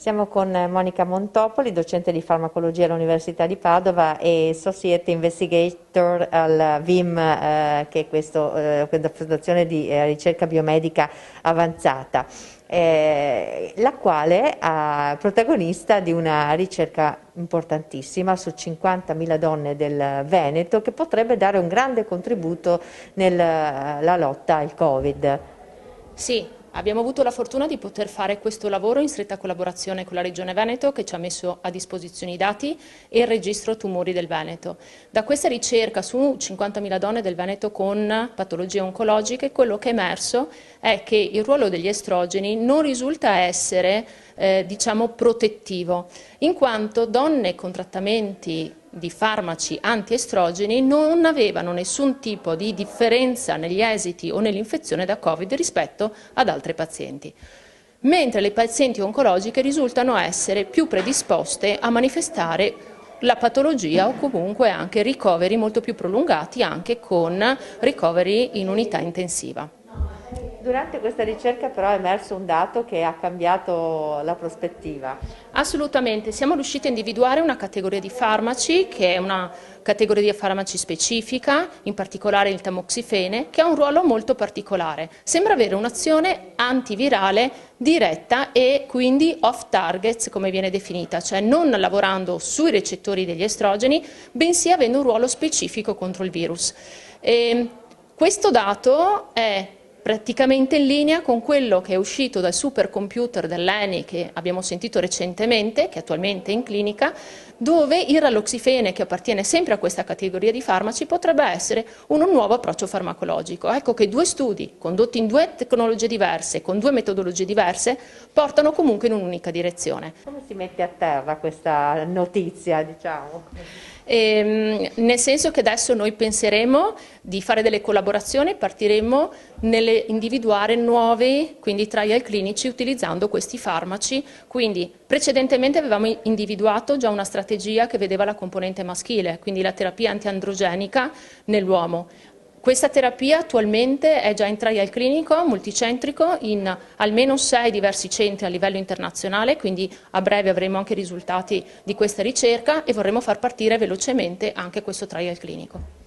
Siamo con Monica Montopoli, docente di farmacologia all'Università di Padova e Associate Investigator al VIM, che è questa fondazione di ricerca biomedica avanzata, la quale è protagonista di una ricerca importantissima su 50.000 donne del Veneto che potrebbe dare un grande contributo nella lotta al Covid. Sì, abbiamo avuto la fortuna di poter fare questo lavoro in stretta collaborazione con la Regione Veneto, che ci ha messo a disposizione i dati e il registro tumori del Veneto. Da questa ricerca su 50.000 donne del Veneto con patologie oncologiche, quello che è emerso è che il ruolo degli estrogeni non risulta essere diciamo protettivo, in quanto donne con trattamenti di farmaci antiestrogeni non avevano nessun tipo di differenza negli esiti o nell'infezione da Covid rispetto ad altri pazienti, mentre le pazienti oncologiche risultano essere più predisposte a manifestare la patologia o comunque anche ricoveri molto più prolungati, anche con ricoveri in unità intensiva. Durante questa ricerca però è emerso un dato che ha cambiato la prospettiva. Assolutamente, siamo riusciti a individuare una categoria di farmaci che è una categoria di farmaci specifica, in particolare il tamoxifene, che ha un ruolo molto particolare. Sembra avere un'azione antivirale diretta e quindi off targets, come viene definita, cioè non lavorando sui recettori degli estrogeni, bensì avendo un ruolo specifico contro il virus. Questo dato è praticamente in linea con quello che è uscito dal supercomputer dell'ENI che abbiamo sentito recentemente, che attualmente è in clinica, dove il raloxifene, che appartiene sempre a questa categoria di farmaci, potrebbe essere un nuovo approccio farmacologico. Ecco che due studi condotti in due tecnologie diverse, con due metodologie diverse, portano comunque in un'unica direzione. Come si mette a terra questa notizia, diciamo? Nel senso che adesso noi penseremo di fare delle collaborazioni, partiremo nell'individuare nuovi quindi trial clinici utilizzando questi farmaci. Quindi precedentemente avevamo individuato già una strategia che vedeva la componente maschile, quindi la terapia antiandrogenica nell'uomo. Questa terapia attualmente è già in trial clinico multicentrico in almeno 6 diversi centri a livello internazionale, quindi a breve avremo anche i risultati di questa ricerca e vorremmo far partire velocemente anche questo trial clinico.